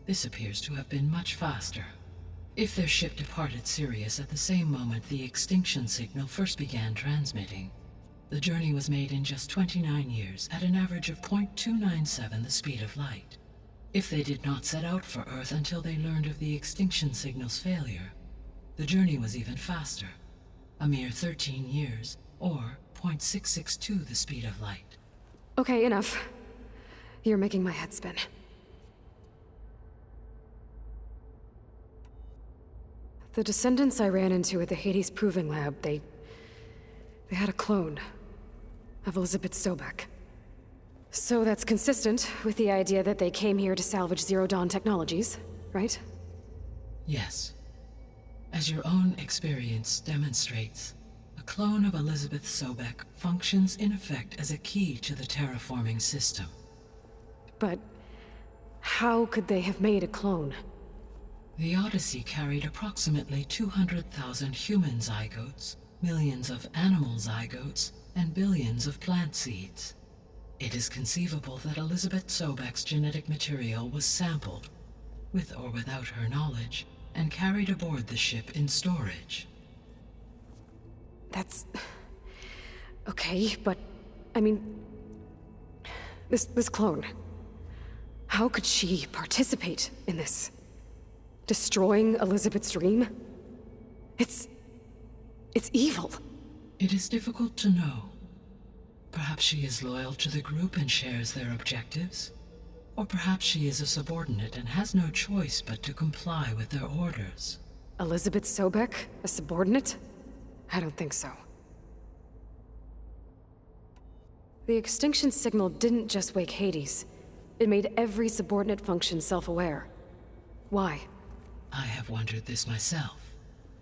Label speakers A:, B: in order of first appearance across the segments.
A: This appears to have been much faster. If their ship departed Sirius at the same moment the extinction signal first began transmitting, the journey was made in just 29 years at an average of 0.297 the speed of light. If they did not set out for Earth until they learned of the extinction signal's failure, the journey was even faster, a mere 13 years, or 0.662 the speed of light.
B: Okay, enough. You're making my head spin. The descendants I ran into at the Hades Proving Lab, they had a clone of Elizabeth Sobek. So that's consistent with the idea that they came here to salvage Zero Dawn technologies, right?
A: Yes. As your own experience demonstrates, a clone of Elizabeth Sobek functions in effect as a key to the terraforming system.
B: But how could they have made a clone?
A: The Odyssey carried approximately 200,000 human zygotes, millions of animal zygotes, and billions of plant seeds. It is conceivable that Elizabeth Sobek's genetic material was sampled, with or without her knowledge, and carried aboard the ship in storage.
B: That's... okay, but... I mean... This clone... How could she participate in this? Destroying Elizabeth's dream? It's evil.
A: It is difficult to know. Perhaps she is loyal to the group and shares their objectives. Or perhaps she is a subordinate and has no choice but to comply with their orders.
B: Elizabeth Sobek? A subordinate? I don't think so. The extinction signal didn't just wake Hades. It made every subordinate function self-aware. Why?
A: I have wondered this myself.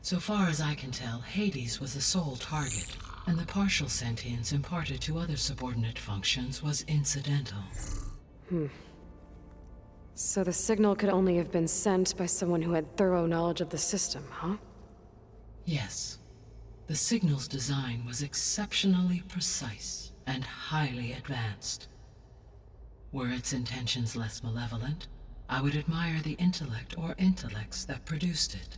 A: So far as I can tell, Hades was the sole target, and the partial sentience imparted to other subordinate functions was incidental.
B: So the signal could only have been sent by someone who had thorough knowledge of the system, huh?
A: Yes. The signal's design was exceptionally precise and highly advanced. Were its intentions less malevolent, I would admire the intellect or intellects that produced it.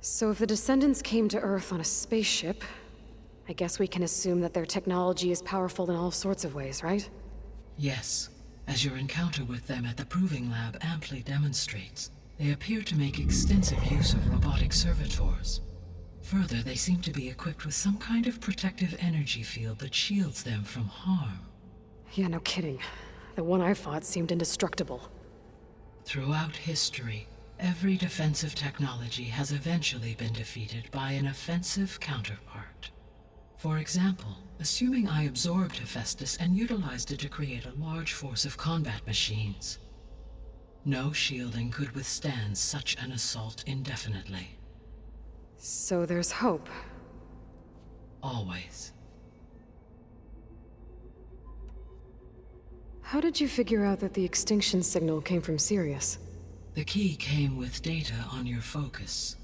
B: So if the descendants came to Earth on a spaceship, I guess we can assume that their technology is powerful in all sorts of ways, right?
A: Yes. As your encounter with them at the Proving Lab amply demonstrates, they appear to make extensive use of robotic servitors. Further, they seem to be equipped with some kind of protective energy field that shields them from harm.
B: Yeah, no kidding. The one I fought seemed indestructible.
A: Throughout history, every defensive technology has eventually been defeated by an offensive counterpart. For example, assuming I absorbed Hephaestus and utilized it to create a large force of combat machines. No shielding could withstand such an assault indefinitely.
B: So there's hope.
A: Always.
B: How did you figure out that the extinction signal came from Sirius?
A: The key came with data on your focus,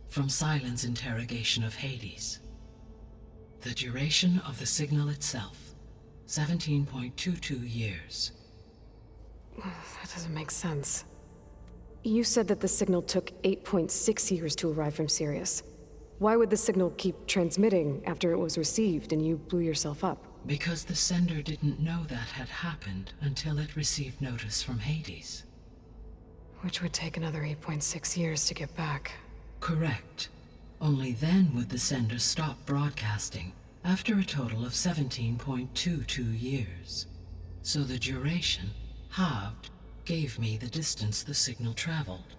A: from Silent's interrogation of Hades. The duration of the signal itself, 17.22 years.
B: That doesn't make sense. You said that the signal took 8.6 years to arrive from Sirius. Why would the signal keep transmitting after it was received and you blew yourself up?
A: Because the sender didn't know that had happened until it received notice from Hades.
B: Which would take another 8.6 years to get back.
A: Correct. Only then would the sender stop broadcasting, after a total of 17.22 years. So the duration, halved, gave me the distance the signal traveled.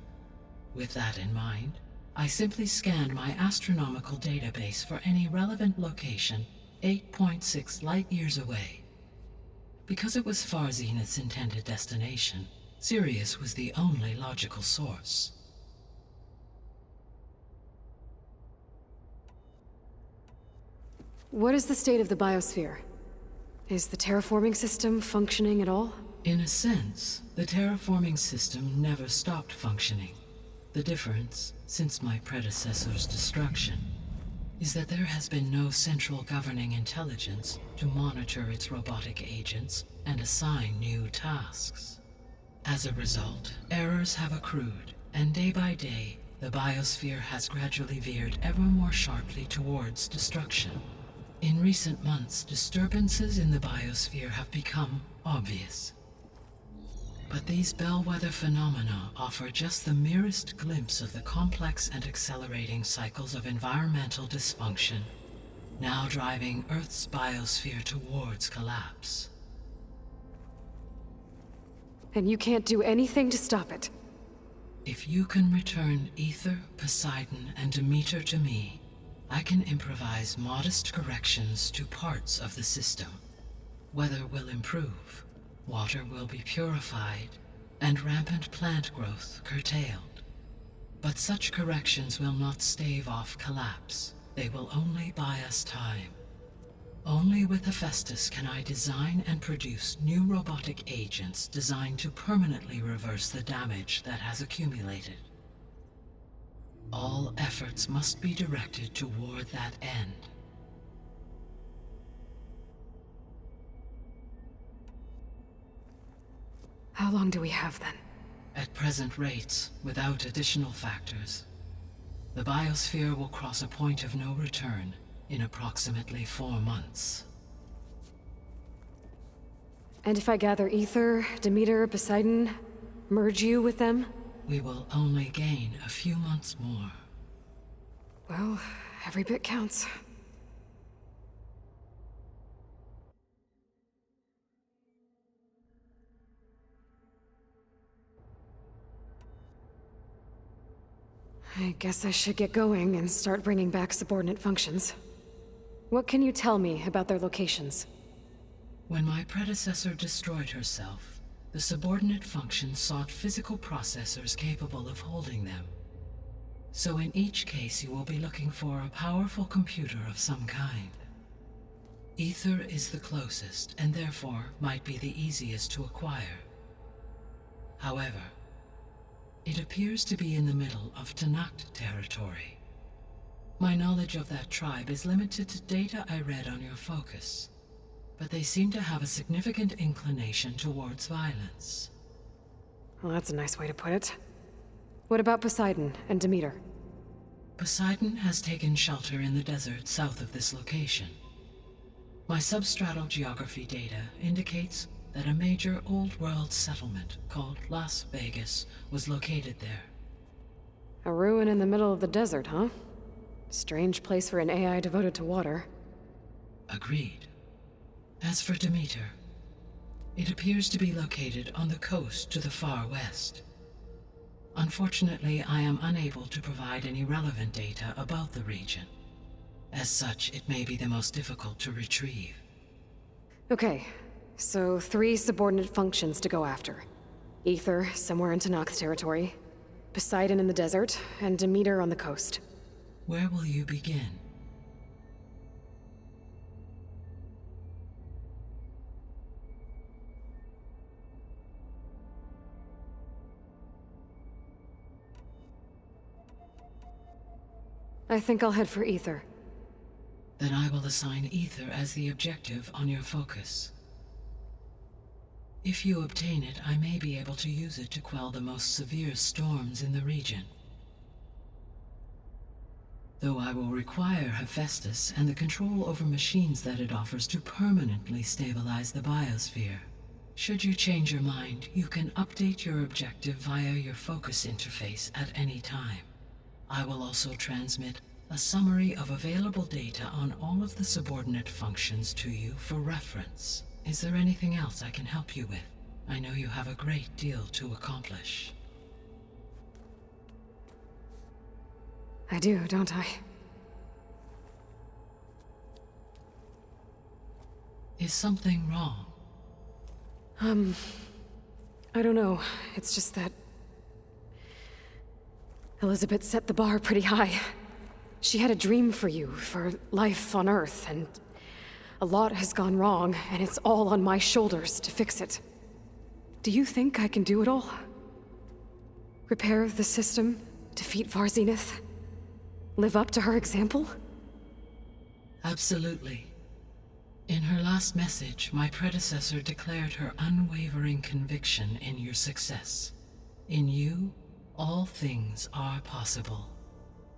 A: With that in mind, I simply scanned my astronomical database for any relevant location 8.6 light-years away. Because it was Far Zenith's intended destination, Sirius was the only logical source.
B: What is the state of the biosphere? Is the terraforming system functioning at all?
A: In a sense, the terraforming system never stopped functioning. The difference, since my predecessor's destruction, is that there has been no central governing intelligence to monitor its robotic agents and assign new tasks. As a result, errors have accrued, and day by day, the biosphere has gradually veered ever more sharply towards destruction. In recent months, disturbances in the biosphere have become obvious. But these bellwether phenomena offer just the merest glimpse of the complex and accelerating cycles of environmental dysfunction, now driving Earth's biosphere towards collapse.
B: And you can't do anything to stop it.
A: If you can return Aether, Poseidon, and Demeter to me, I can improvise modest corrections to parts of the system. Weather will improve, water will be purified, and rampant plant growth curtailed. But such corrections will not stave off collapse. They will only buy us time. Only with Hephaestus can I design and produce new robotic agents designed to permanently reverse the damage that has accumulated. All efforts must be directed toward that end.
B: How long do we have then?
A: At present rates, without additional factors, the biosphere will cross a point of no return in approximately 4 months.
B: And if I gather Aether, Demeter, Poseidon, merge you with them?
A: We will only gain a few months more.
B: Well, every bit counts. I guess I should get going and start bringing back subordinate functions. What can you tell me about their locations?
A: When my predecessor destroyed herself, the subordinate functions sought physical processors capable of holding them. So in each case you will be looking for a powerful computer of some kind. Aether is the closest, and therefore might be the easiest to acquire. However, it appears to be in the middle of Tenakth territory. My knowledge of that tribe is limited to data I read on your focus, but they seem to have a significant inclination towards violence.
B: Well, that's a nice way to put it. What about Poseidon and Demeter?
A: Poseidon has taken shelter in the desert south of this location. My substratal geography data indicates that a major old-world settlement called Las Vegas was located there.
B: A ruin in the middle of the desert, huh? Strange place for an AI devoted to water.
A: Agreed. As for Demeter, it appears to be located on the coast to the far west. Unfortunately, I am unable to provide any relevant data about the region. As such, it may be the most difficult to retrieve.
B: Okay, so 3 subordinate functions to go after. Aether, somewhere in Tenakth territory. Poseidon in the desert, and Demeter on the coast.
A: Where will you begin?
B: I think I'll head for Aether.
A: Then I will assign Aether as the objective on your focus. If you obtain it, I may be able to use it to quell the most severe storms in the region. Though I will require Hephaestus and the control over machines that it offers to permanently stabilize the biosphere. Should you change your mind, you can update your objective via your focus interface at any time. I will also transmit a summary of available data on all of the subordinate functions to you for reference. Is there anything else I can help you with? I know you have a great deal to accomplish.
B: I do, don't I?
A: Is something wrong?
B: I don't know. It's just that Elizabeth set the bar pretty high. She had a dream for you, for life on Earth, and a lot has gone wrong, and it's all on my shoulders to fix it. Do you think I can do it all? Repair the system, defeat Varzinith, live up to her example?
A: Absolutely. In her last message, my predecessor declared her unwavering conviction in your success. In you, all things are possible.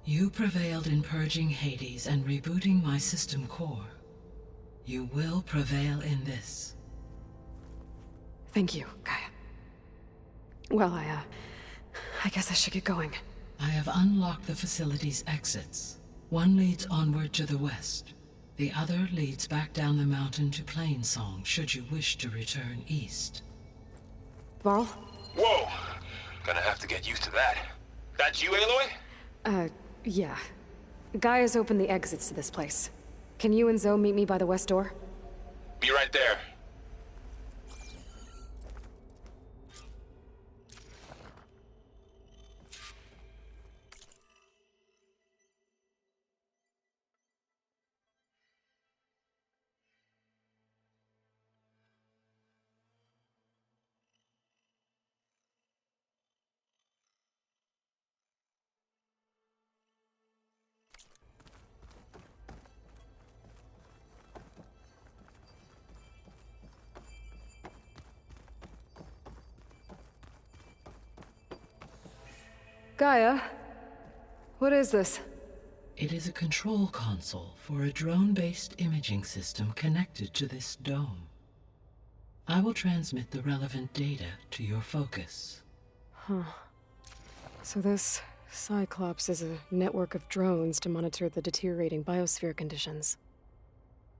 A: You prevailed in purging Hades and rebooting my system core. You will prevail in this.
B: Thank you, Gaia. Well, I guess I should get going.
A: I have unlocked the facility's exits. One leads onward to the west. The other leads back down the mountain to Plainsong, should you wish to return east.
B: Varl?
C: Whoa! Gonna have to get used to that. That's you, Aloy?
B: Yeah. Gaia's opened the exits to this place. Can you and Zoe meet me by the west door?
C: Be right there.
B: Gaia? What is this?
A: It is a control console for a drone-based imaging system connected to this dome. I will transmit the relevant data to your focus.
B: So this Cyclops is a network of drones to monitor the deteriorating biosphere conditions.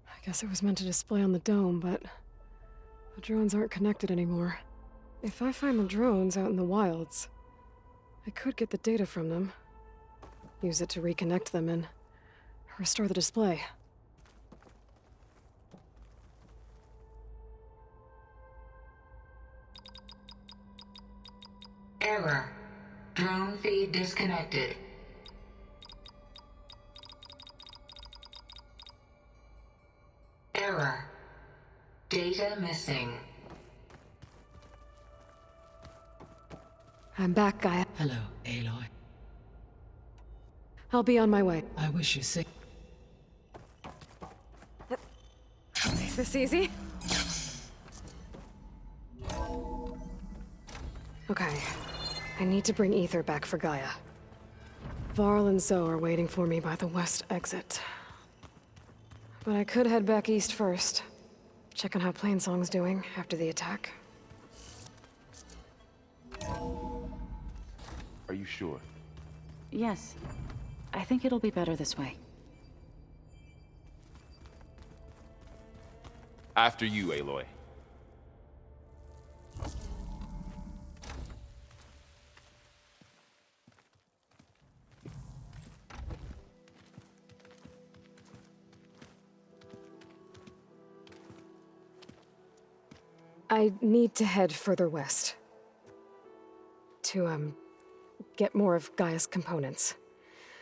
B: I guess it was meant to display on the dome, but the drones aren't connected anymore. If I find the drones out in the wilds, I could get the data from them, use it to reconnect them, and restore the display.
D: Error. Drone feed disconnected. Error. Data missing.
B: I'm back, Gaia.
A: Hello, Aloy.
B: I'll be on my way.
A: I wish you safe.
B: Is this easy? Okay. I need to bring Ether back for Gaia. Varl and Zoe are waiting for me by the west exit. But I could head back east first. Check on how Plainsong's doing after the attack.
E: Are you sure?
F: Yes. I think it'll be better this way.
E: After you, Aloy.
B: I need to head further west. To, get more of Gaia's components.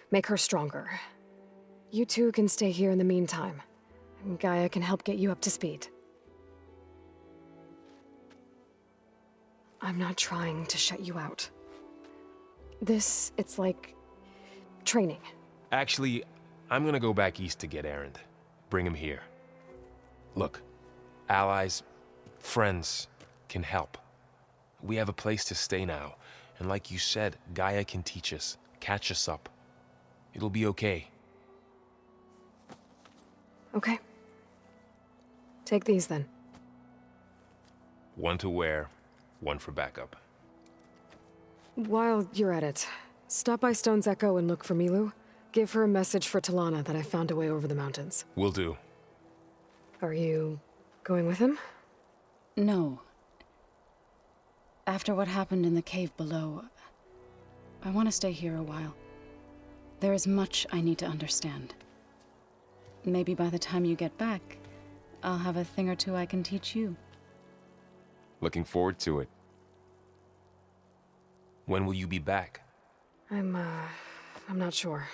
B: Make her stronger. You two can stay here in the meantime. And Gaia can help get you up to speed. I'm not trying to shut you out. It's like training.
E: Actually, I'm gonna go back east to get Erend. Bring him here. Look, allies, friends can help. We have a place to stay now, and like you said, Gaia can teach us, catch us up. It'll be okay.
B: Okay. Take these then.
E: One to wear, one for backup.
B: While you're at it, stop by Stone's Echo and look for Milu. Give her a message for Talana that I found a way over the mountains.
E: Will do.
B: Are you going with him?
F: No. After what happened in the cave below, I want to stay here a while. There is much I need to understand. Maybe by the time you get back, I'll have a thing or two I can teach you.
E: Looking forward to it. When will you be back?
B: I'm not sure.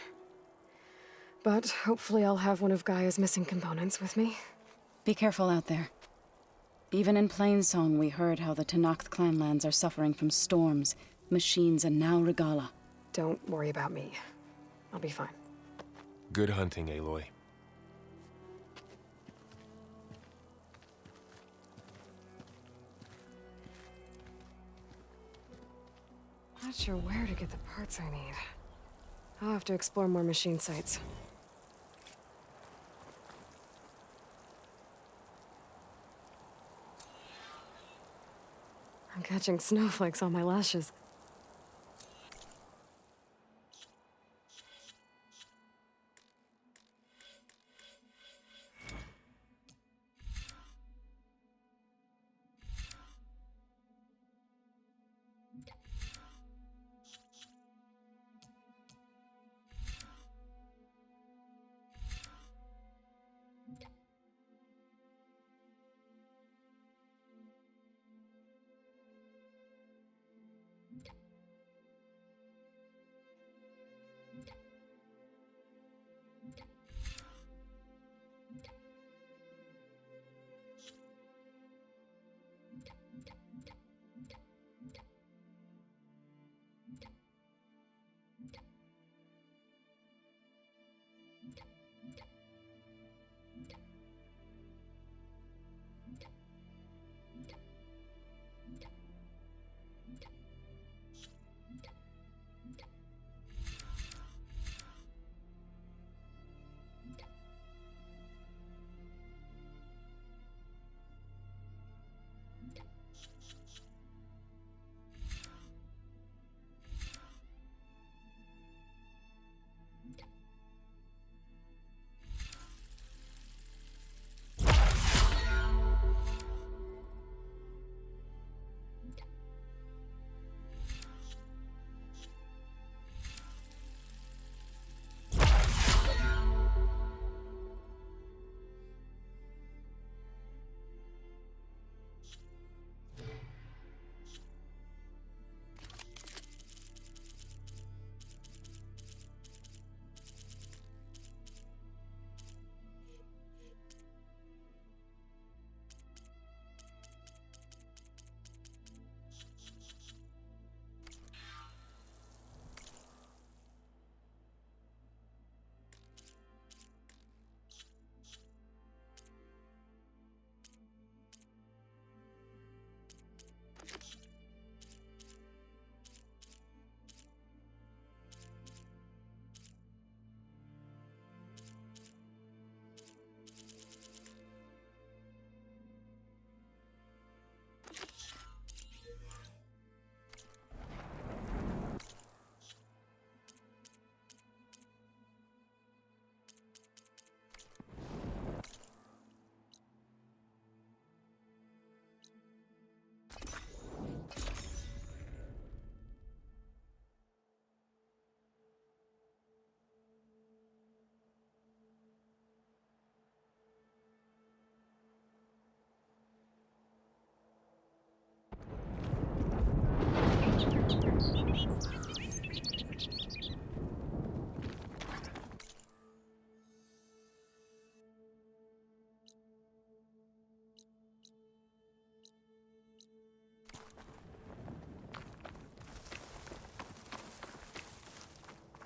B: But hopefully I'll have one of Gaia's missing components with me.
F: Be careful out there. Even in Plainsong, we heard how the Tenakth clanlands are suffering from storms, machines, and now Regala.
B: Don't worry about me. I'll be fine.
E: Good hunting, Aloy.
B: Not sure where to get the parts I need. I'll have to explore more machine sites. I'm catching snowflakes on my lashes.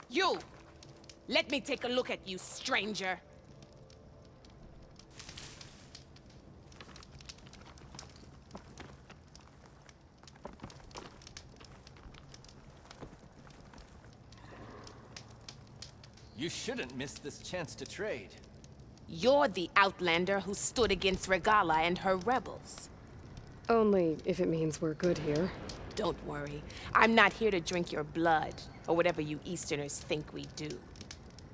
G: You! Let me take a look at you, stranger.
H: You shouldn't miss this chance to trade.
G: You're the Outlander who stood against Regala and her rebels.
B: Only if it means we're good here.
G: Don't worry. I'm not here to drink your blood, or whatever you Easterners think we do.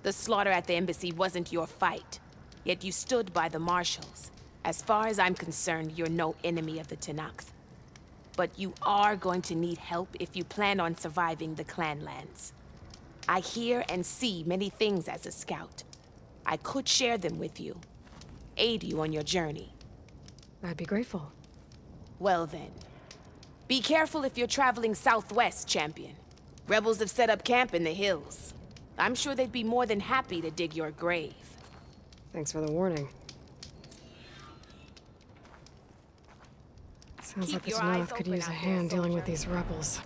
G: The slaughter at the embassy wasn't your fight, yet you stood by the Marshals. As far as I'm concerned, you're no enemy of the Tenakth. But you are going to need help if you plan on surviving the Clanlands. I hear and see many things as a scout. I could share them with you, aid you on your journey.
B: I'd be grateful.
G: Well then, be careful if you're traveling southwest, champion. Rebels have set up camp in the hills. I'm sure they'd be more than happy to dig your grave.
B: Thanks for the warning. Sounds
G: Keep
B: like the
G: your eyes
B: Tenakth could
G: open
B: use a
G: out there,
B: hand dealing with
G: soldier.
B: these rebels.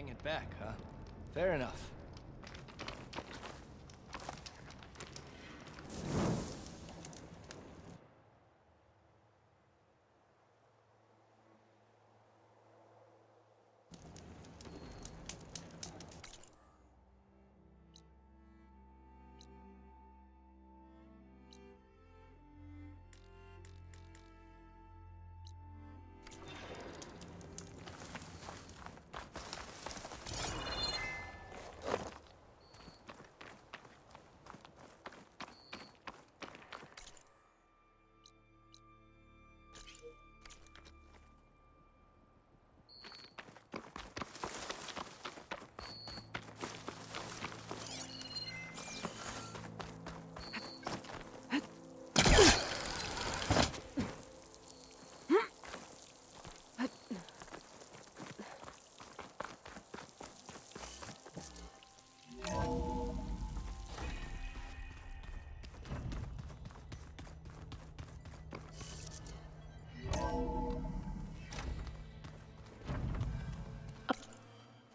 H: Hang it back, huh? Fair enough.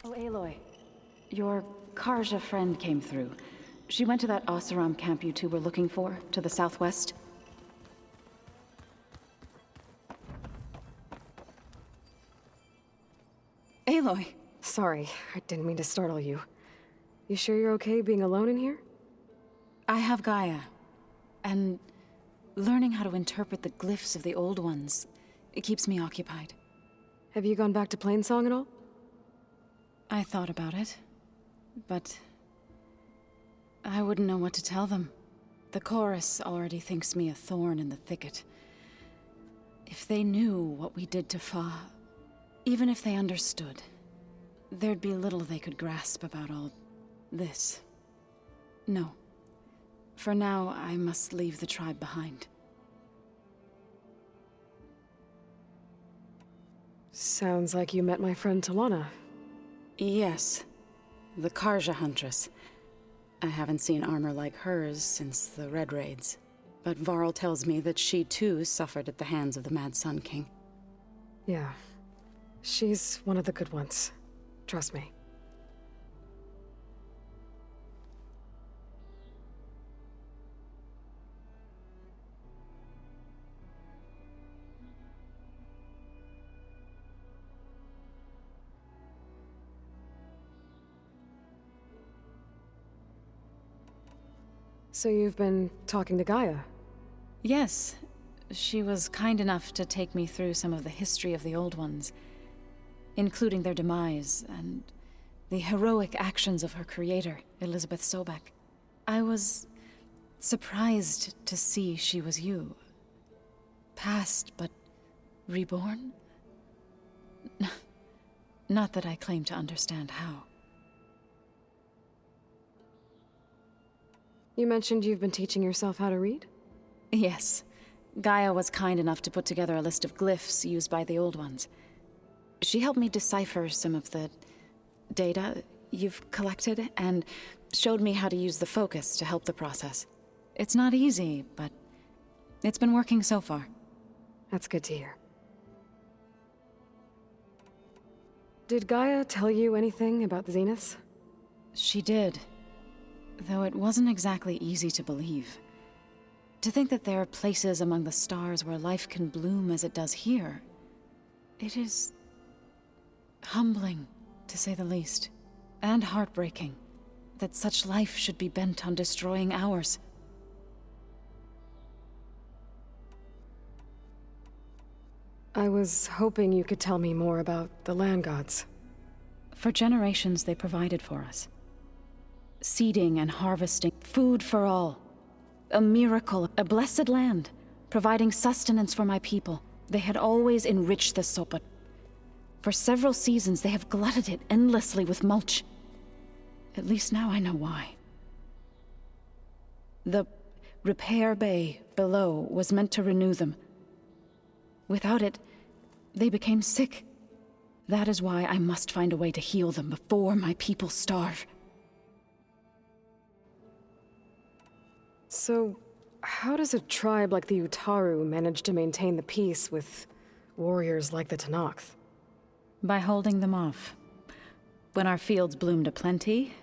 F: Oh, Aloy. Your Karja friend came through. She went to that Oseram camp you two were looking for, to the southwest. Aloy!
B: Sorry, I didn't mean to startle you. You sure you're okay being alone in here?
F: I have Gaia. And learning how to interpret the glyphs of the old ones, it keeps me occupied.
B: Have you gone back to Plainsong at all?
F: I thought about it, but I wouldn't know what to tell them. The chorus already thinks me a thorn in the thicket. If they knew what we did to Fa, even if they understood, there'd be little they could grasp about all this. No. For now, I must leave the tribe behind.
B: Sounds like you met my friend Talana.
F: Yes. The Karja Huntress. I haven't seen armor like hers since the Red Raids. But Varl tells me that she too suffered at the hands of the Mad Sun King.
B: Yeah. She's one of the good ones. Trust me. So you've been talking to Gaia?
F: Yes. She was kind enough to take me through some of the history of the Old Ones, including their demise and the heroic actions of her creator, Elizabeth Sobek. I was surprised to see she was you. Past, but reborn? Not that I claim to understand how.
B: You mentioned you've been teaching yourself how to read?
F: Yes. Gaia was kind enough to put together a list of glyphs used by the Old Ones. She helped me decipher some of the data you've collected, and showed me how to use the focus to help the process. It's not easy, but it's been working so far.
B: That's good to hear. Did Gaia tell you anything about the Zeniths?
F: She did. Though it wasn't exactly easy to believe. To think that there are places among the stars where life can bloom as it does here, it is humbling, to say the least, and heartbreaking, that such life should be bent on destroying ours.
B: I was hoping you could tell me more about the land gods.
F: For generations, they provided for us. Seeding and harvesting, food for all. A miracle, a blessed land, providing sustenance for my people. They had always enriched the soil, but for several seasons they have glutted it endlessly with mulch. At least now I know why. The repair bay below was meant to renew them. Without it, they became sick. That is why I must find a way to heal them before my people starve.
B: So, how does a tribe like the Utaru manage to maintain the peace with warriors like the Tenakth?
F: By holding them off. When our fields bloomed aplenty,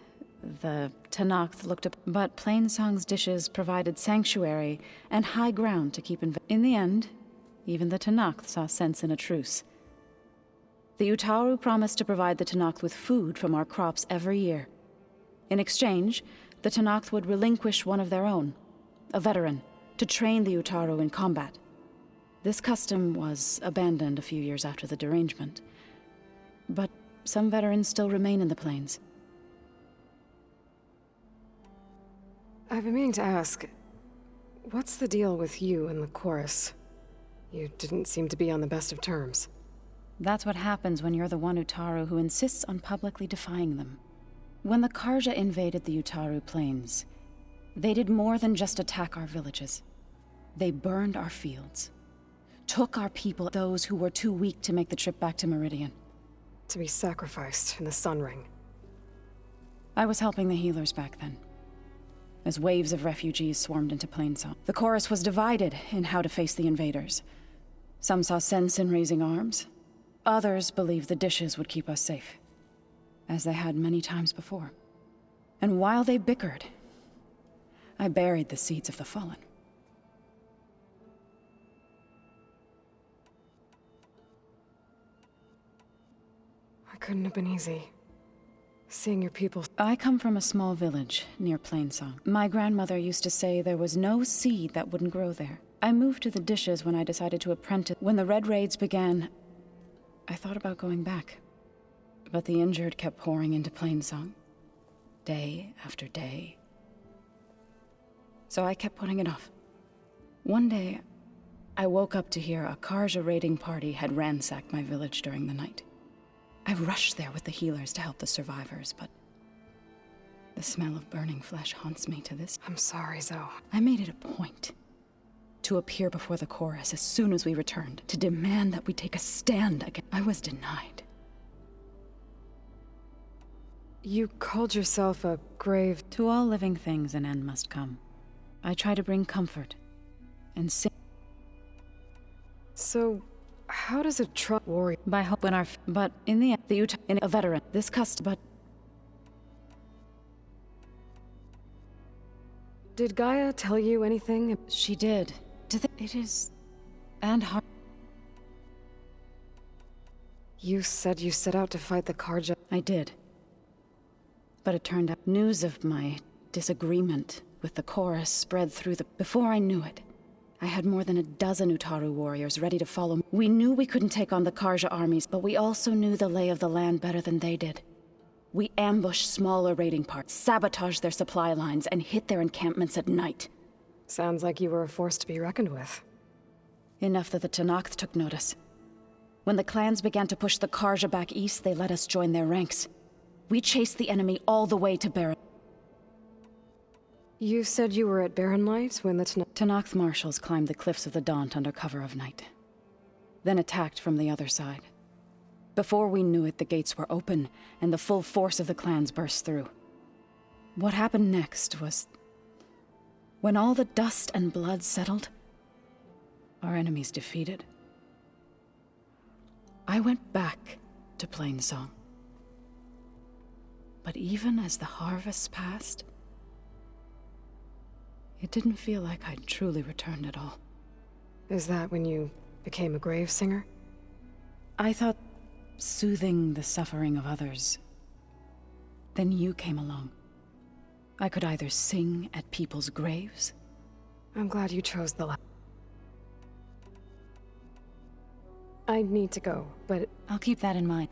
F: the Tenakth looked up, but Plainsong's dishes provided sanctuary and high ground to keep in the end, even the Tenakth saw sense in a truce. The Utaru promised to provide the Tenakth with food from our crops every year. In exchange, the Tenakth would relinquish one of their own, a veteran, to train the Utaru in combat. This custom was abandoned a few years after the derangement, but some veterans still remain in the plains.
B: I've been meaning to ask, what's the deal with you and the chorus? You didn't seem to be on the best of terms.
F: That's what happens when you're the one Utaru who insists on publicly defying them. When the Karja invaded the Utaru plains, they did more than just attack our villages. They burned our fields, took our people, those who were too weak to make the trip back to Meridian.
B: To be sacrificed in the Sun Ring.
F: I was helping the healers back then, as waves of refugees swarmed into Plainsong. The chorus was divided in how to face the invaders. Some saw sense in raising arms. Others believed the dishes would keep us safe, as they had many times before. And while they bickered, I buried the seeds of the fallen.
B: It couldn't have been easy. Seeing your people.
F: I come from a small village near Plainsong. My grandmother used to say there was no seed that wouldn't grow there. I moved to the dishes when I decided to apprentice. When the Red Raids began, I thought about going back. But the injured kept pouring into Plainsong, day after day. So I kept putting it off. One day, I woke up to hear a Karja raiding party had ransacked my village during the night. I rushed there with the healers to help the survivors, but the smell of burning flesh haunts me to this.
B: I'm sorry, Zoe.
F: I made it a point to appear before the chorus as soon as we returned, to demand that we take a stand against. I was denied.
B: You called yourself a grave.
F: To all living things an end must come. I try to bring comfort and sing.
B: So, how does a truck warrior
F: By hope when our but in the end, the Utah in a veteran, this but
B: Did Gaia tell you anything?
F: she did. It is and hard.
B: You said you set out to fight the Karja.
F: I did. But it turned out news of my disagreement with the chorus spread through the. Before I knew it, I had more than a dozen Utaru warriors ready to follow me. We knew we couldn't take on the Karja armies, but we also knew the lay of the land better than they did. We ambushed smaller raiding parties, sabotaged their supply lines, and hit their encampments at night.
B: Sounds like you were a force to be reckoned with.
F: Enough that the Tenakth took notice. When the clans began to push the Karja back east, they let us join their ranks. We chased the enemy all the way to Barren.
B: You said you were at Barren Light when the
F: Tenakth marshals climbed the cliffs of the Daunt under cover of night, then attacked from the other side. Before we knew it, the gates were open, and the full force of the clans burst through. What happened next was... when all the dust and blood settled, our enemies defeated. I went back to Plainsong. But even as the harvests passed, it didn't feel like I'd truly returned at all.
B: Is that when you became a grave singer?
F: I thought soothing the suffering of others. Then you came along. I could either sing at people's graves.
B: I'm glad you chose the last. I need to go, but
F: I'll keep that in mind.